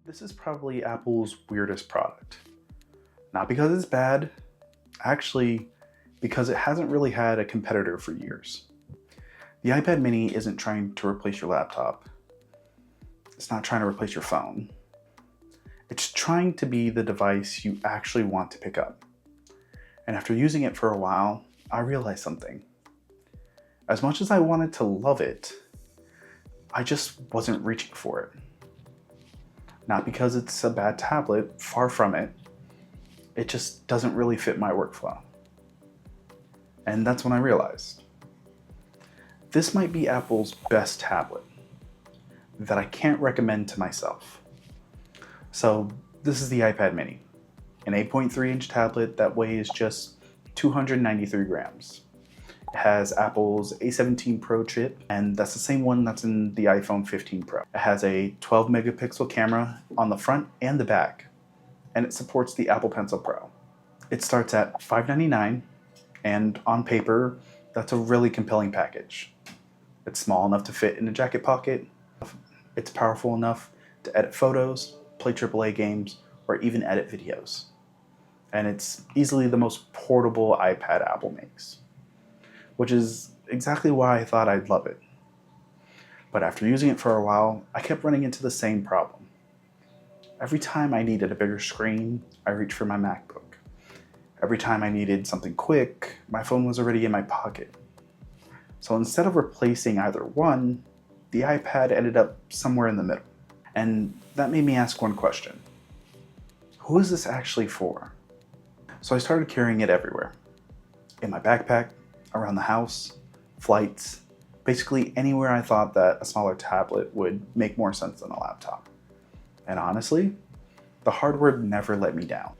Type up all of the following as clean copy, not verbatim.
This is probably Apple's weirdest product. Not because it's bad, actually because it hasn't really had a competitor for years. The iPad mini isn't trying to replace your laptop. It's not trying to replace your phone. It's trying to be the device you actually want to pick up. And after using it for a while, I realized something. As much as I wanted to love it, I just wasn't reaching for it. Not because it's a bad tablet, far from it. It just doesn't really fit my workflow. And that's when I realized. This might be Apple's best tablet that I can't recommend to myself. So this is the iPad mini, an 8.3-inch tablet that weighs just 293 grams. It has Apple's A17 Pro chip, and that's the same one that's in the iPhone 15 Pro. It has a 12 megapixel camera on the front and the back, and it supports the Apple Pencil Pro. It starts at $599, and on paper, that's a really compelling package. It's small enough to fit in a jacket pocket. It's powerful enough to edit photos, play AAA games, or even edit videos. And it's easily the most portable iPad Apple makes, which is exactly why I thought I'd love it. But after using it for a while, I kept running into the same problem. Every time I needed a bigger screen, I reached for my MacBook. Every time I needed something quick, my phone was already in my pocket. So instead of replacing either one, the iPad ended up somewhere in the middle. And that made me ask one question. Who is this actually for? So I started carrying it everywhere. In my backpack, around the house, flights, basically anywhere I thought that a smaller tablet would make more sense than a laptop. And honestly, the hardware never let me down.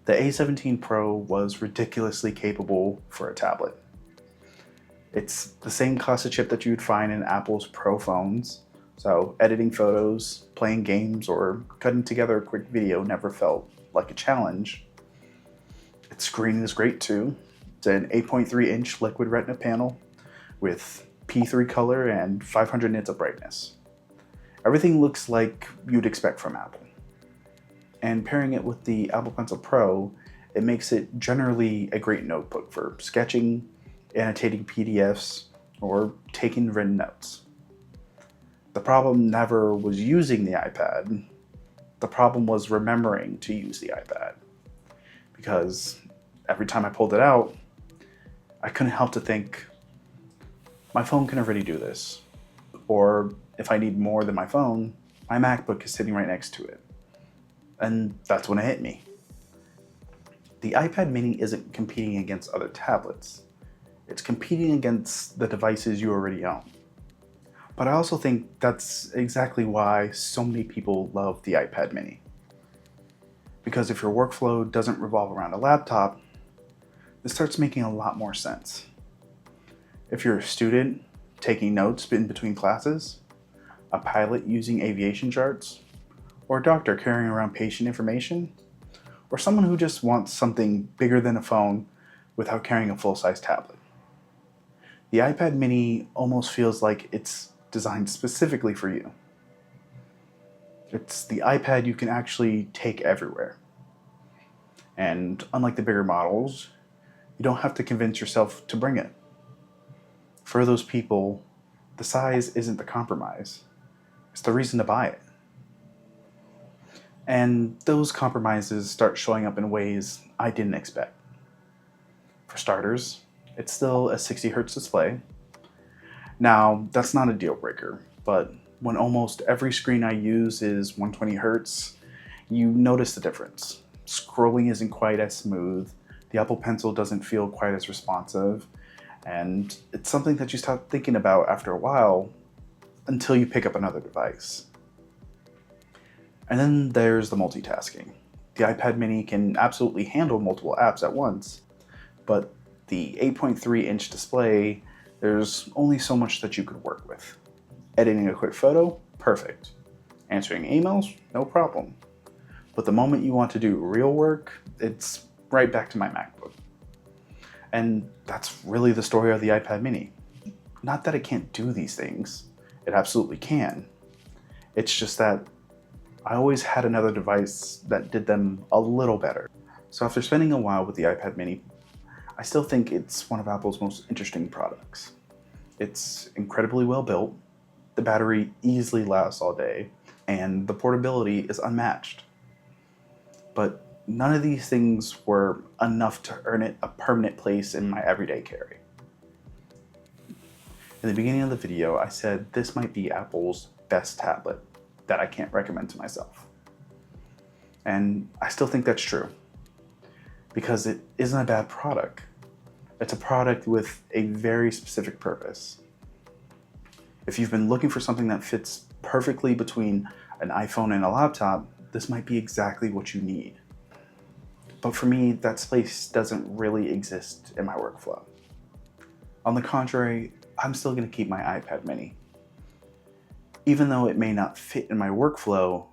The A17 Pro was ridiculously capable for a tablet. It's the same classic chip that you'd find in Apple's Pro phones, so editing photos, playing games, or cutting together a quick video never felt like a challenge. Its screen is great too. It's an 8.3-inch liquid retina panel with P3 color and 500 nits of brightness. Everything looks like you'd expect from Apple. And pairing it with the Apple Pencil Pro, it makes it generally a great notebook for sketching, annotating PDFs, or taking written notes. The problem never was using the iPad. The problem was remembering to use the iPad. Because every time I pulled it out, I couldn't help to think, my phone can already do this. Or if I need more than my phone, my MacBook is sitting right next to it. And that's when it hit me. The iPad mini isn't competing against other tablets. It's competing against the devices you already own. But I also think that's exactly why so many people love the iPad mini. Because if your workflow doesn't revolve around a laptop, this starts making a lot more sense. If you're a student taking notes in between classes, a pilot using aviation charts, or a doctor carrying around patient information, or someone who just wants something bigger than a phone without carrying a full-size tablet. The iPad mini almost feels like it's designed specifically for you. It's the iPad you can actually take everywhere. And unlike the bigger models, you don't have to convince yourself to bring it. For those people, the size isn't the compromise. It's the reason to buy it. And those compromises start showing up in ways I didn't expect. For starters, it's still a 60 Hz display. Now, that's not a deal breaker, but when almost every screen I use is 120 Hz, you notice the difference. Scrolling isn't quite as smooth, the Apple Pencil doesn't feel quite as responsive, and it's something that you start thinking about after a while until you pick up another device. And then there's the multitasking. The iPad mini can absolutely handle multiple apps at once, but the 8.3-inch display, there's only so much that you could work with. Editing a quick photo, perfect. Answering emails, no problem. But the moment you want to do real work, it's right back to my MacBook. And that's really the story of the iPad mini. Not that it can't do these things, it absolutely can. It's just that I always had another device that did them a little better. So after spending a while with the iPad mini, I still think it's one of Apple's most interesting products. It's incredibly well built, the battery easily lasts all day, and the portability is unmatched. But none of these things were enough to earn it a permanent place in my everyday carry. In the beginning of the video, I said this might be Apple's best tablet that I can't recommend to myself. And I still think that's true, because it isn't a bad product. It's a product with a very specific purpose. If you've been looking for something that fits perfectly between an iPhone and a laptop, this might be exactly what you need. But for me, that space doesn't really exist in my workflow. On the contrary, I'm still going to keep my iPad mini. Even though it may not fit in my workflow,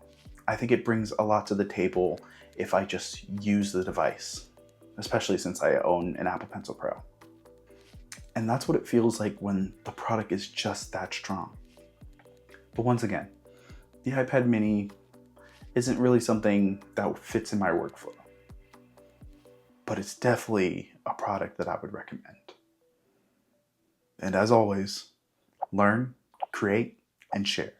I think it brings a lot to the table if I just use the device, especially since I own an Apple Pencil Pro. And that's what it feels like when the product is just that strong. But once again, the iPad mini isn't really something that fits in my workflow. But it's definitely a product that I would recommend. And as always, learn, create, and share.